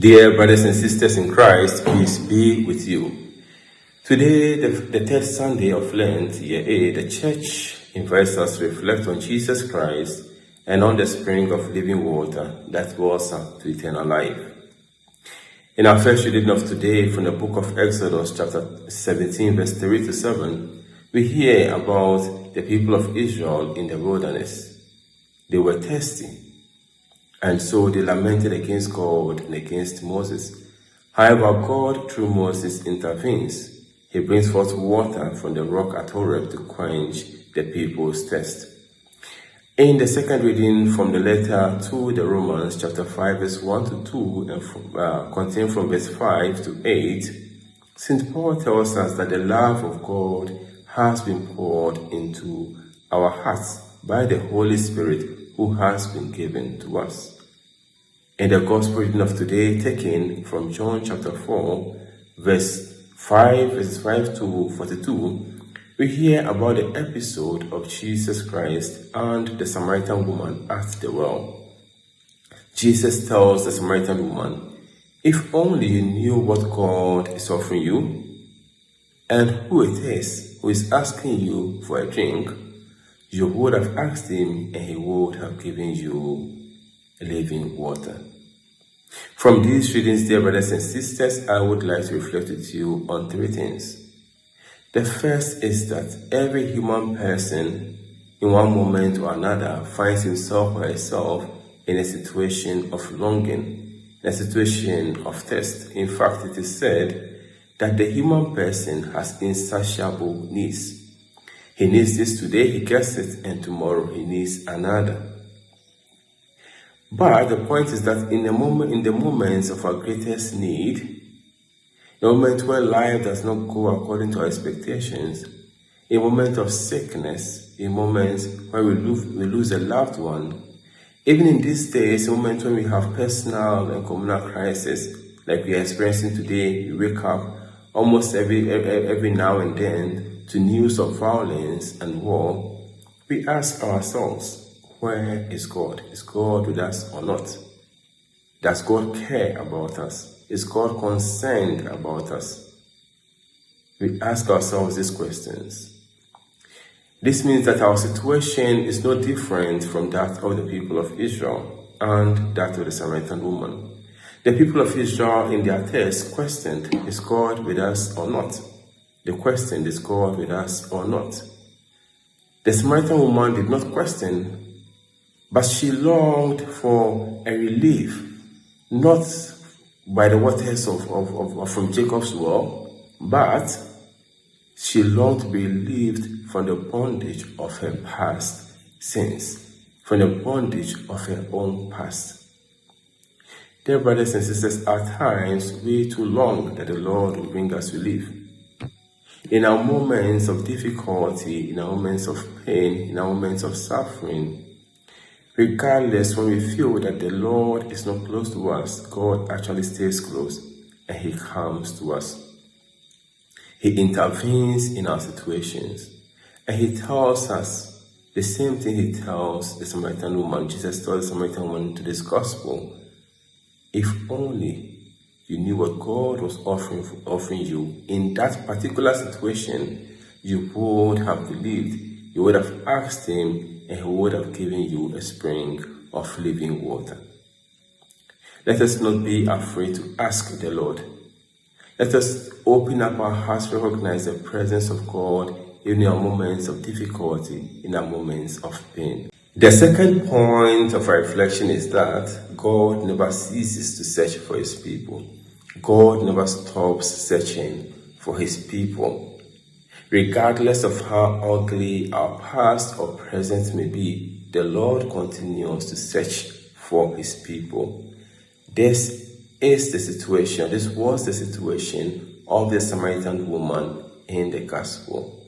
Dear brothers and sisters in Christ, peace be with you. Today, the third Sunday of Lent, year A, the Church invites us to reflect on Jesus Christ and on the spring of living water that wells up to eternal life. In our first reading of today from the book of Exodus, chapter 17, verse 3 to 7, we hear about the people of Israel in the wilderness. They were thirsty, and so they lamented against God and against Moses. However, God, through Moses, intervenes. He brings forth water from the rock at Horeb to quench the people's thirst. In the second reading from the letter to the Romans, chapter 5, verse 1 to 2, and continuing from verse 5 to 8, St. Paul tells us that the love of God has been poured into our hearts by the Holy Spirit who has been given to us. In the Gospel reading of today, taken from John chapter 4, verses 5 to 42, we hear about the episode of Jesus Christ and the Samaritan woman at the well. Jesus tells the Samaritan woman, "If only you knew what God is offering you and who it is who is asking you for a drink, you would have asked him and he would have given you living water." From these readings, dear brothers and sisters, I would like to reflect with you on three things. The first is that every human person, in one moment or another, finds himself or herself in a situation of longing, in a situation of thirst. In fact, it is said that the human person has insatiable needs. He needs this today, he gets it, and tomorrow he needs another. But the point is that in the moments of our greatest need, the moment where life does not go according to our expectations, in moment of sickness, in moments where we lose a loved one, even in these days, in moments when we have personal and communal crisis, like we are experiencing today, we wake up almost every now and then to news of violence and war, we ask ourselves, where is God? Is God with us or not? Does God care about us? Is God concerned about us? We ask ourselves these questions. This means that our situation is no different from that of the people of Israel and that of the Samaritan woman. The people of Israel in their text questioned, is God with us or not? They questioned, is God with us or not? The Samaritan woman did not question, but she longed for a relief, not by the waters from Jacob's well, but she longed to be relieved from the bondage of her past sins, from the bondage of her own past. Dear brothers and sisters, at times we too long that the Lord will bring us relief. In our moments of difficulty, in our moments of pain, in our moments of suffering, regardless, when we feel that the Lord is not close to us, God actually stays close and he comes to us. He intervenes in our situations and he tells us the same thing he tells the Samaritan woman. Jesus told the Samaritan woman to this gospel, if only you knew what God was offering you in that particular situation, you would have believed. You would have asked him and he would have given you a spring of living water. Let us not be afraid to ask the Lord. Let us open up our hearts to recognize the presence of God in our moments of difficulty, in our moments of pain. The second point of our reflection is that God never ceases to search for his people. God never stops searching for his people. Regardless of how ugly our past or present may be, the Lord continues to search for his people. This was the situation of the Samaritan woman in the gospel.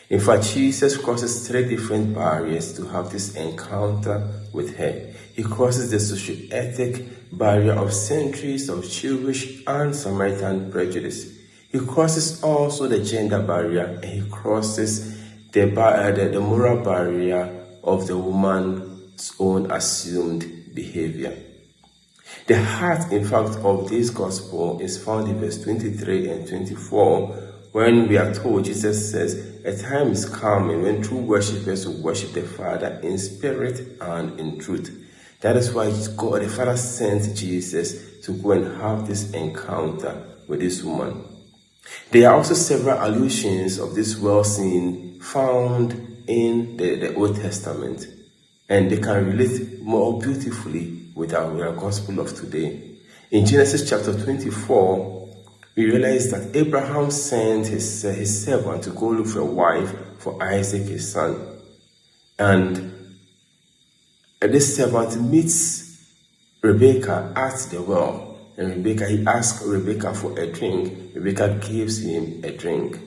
In fact, Jesus crosses three different barriers to have this encounter with her. He crosses the socio-ethic barrier of centuries of Jewish and Samaritan prejudice. He crosses also the gender barrier, and he crosses the moral barrier of the woman's own assumed behavior. The heart, in fact, of this gospel is found in verse 23 and 24, when we are told, Jesus says, a time is coming when true worshippers will worship the Father in spirit and in truth. That is why God, the Father, sent Jesus to go and have this encounter with this woman. There are also several allusions of this world scene found in the Old Testament, and they can relate more beautifully with our gospel of today. In Genesis chapter 24, we realize that Abraham sent his servant to go look for a wife for Isaac, his son. And this servant meets Rebekah at the well. And he asks Rebekah for a drink. Rebekah gives him a drink.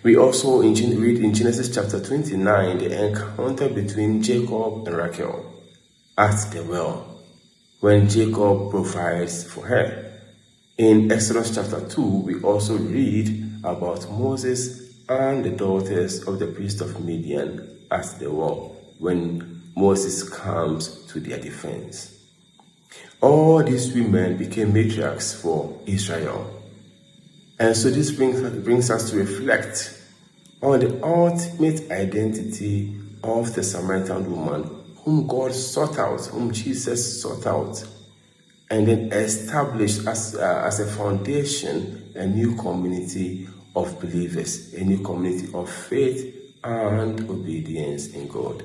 We also read in Genesis chapter 29 the encounter between Jacob and Rachel at the well, when Jacob provides for her. In Exodus chapter 2, we also read about Moses and the daughters of the priest of Midian at the well, when Moses comes to their defense. All these women became matriarchs for Israel. And so this brings us to reflect on the ultimate identity of the Samaritan woman, whom God sought out, whom Jesus sought out, and then established as a foundation a new community of believers, a new community of faith and obedience in God.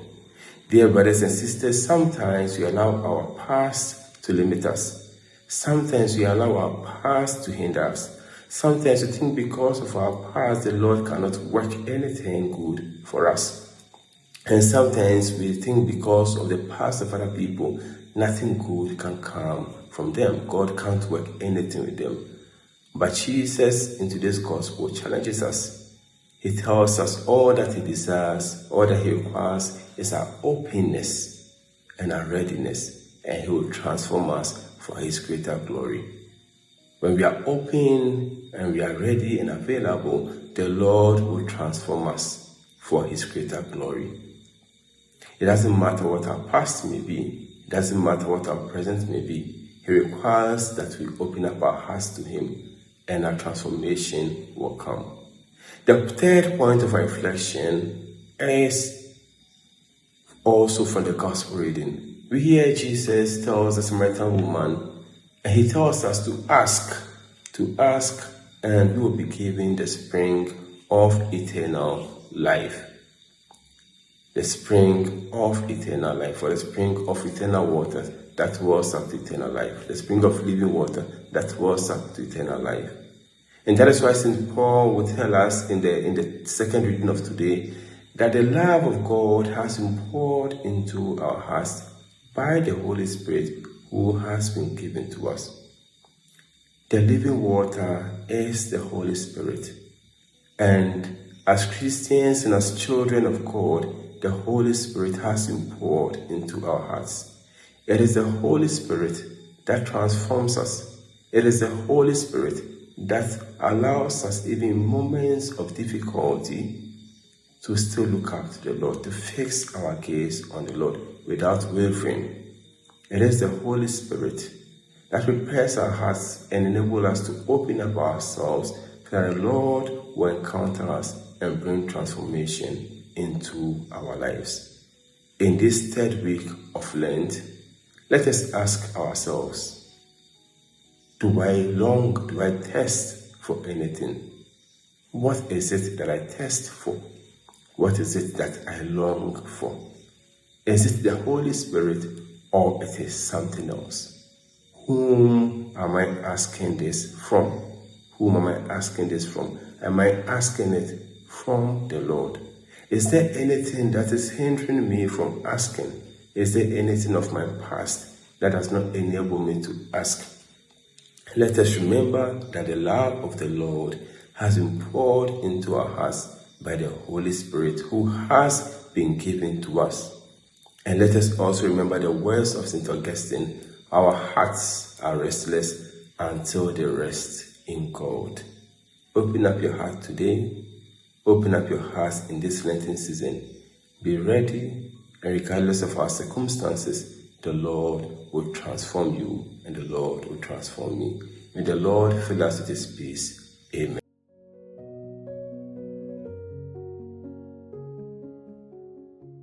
Dear brothers and sisters, sometimes we allow our past to limit us. Sometimes we allow our past to hinder us. Sometimes we think because of our past, the Lord cannot work anything good for us. And sometimes we think because of the past of other people, nothing good can come from them. God can't work anything with them. But Jesus, in today's gospel, challenges us. He tells us all that he desires, all that he requires is our openness and our readiness, and he will transform us for his greater glory. When we are open and we are ready and available, the Lord will transform us for his greater glory. It doesn't matter what our past may be. It doesn't matter what our present may be. He requires that we open up our hearts to him, and our transformation will come. The third point of our reflection is also from the gospel reading. We hear Jesus tells the Samaritan woman, and he tells us to ask, and we will be given the spring of eternal life. The spring of eternal life, or the spring of eternal water that was up to eternal life. The spring of living water that was up to eternal life. And that is why St. Paul will tell us in the second reading of today that the love of God has been poured into our hearts by the Holy Spirit who has been given to us. The living water is the Holy Spirit. And as Christians and as children of God, the Holy Spirit has been poured into our hearts. It is the Holy Spirit that transforms us. It is the Holy Spirit that allows us, even in moments of difficulty, to still look up to the Lord, to fix our gaze on the Lord without wavering. It is the Holy Spirit that prepares our hearts and enables us to open up ourselves so that the Lord will encounter us and bring transformation into our lives. In this third week of Lent, let us ask ourselves, do I thirst for anything? What is it that I thirst for? What is it that I long for? Is it the Holy Spirit or it is something else? Whom am I asking this from? Whom am I asking this from? Am I asking it from the Lord? Is there anything that is hindering me from asking? Is there anything of my past that does not enable me to ask? Let us remember that the love of the Lord has been poured into our hearts by the Holy Spirit who has been given to us. And let us also remember the words of St. Augustine, our hearts are restless until they rest in God. Open up your heart today. Open up your hearts in this Lenten season. Be ready, and regardless of our circumstances, the Lord will transform you and the Lord will transform me. May the Lord fill us with his peace. Amen.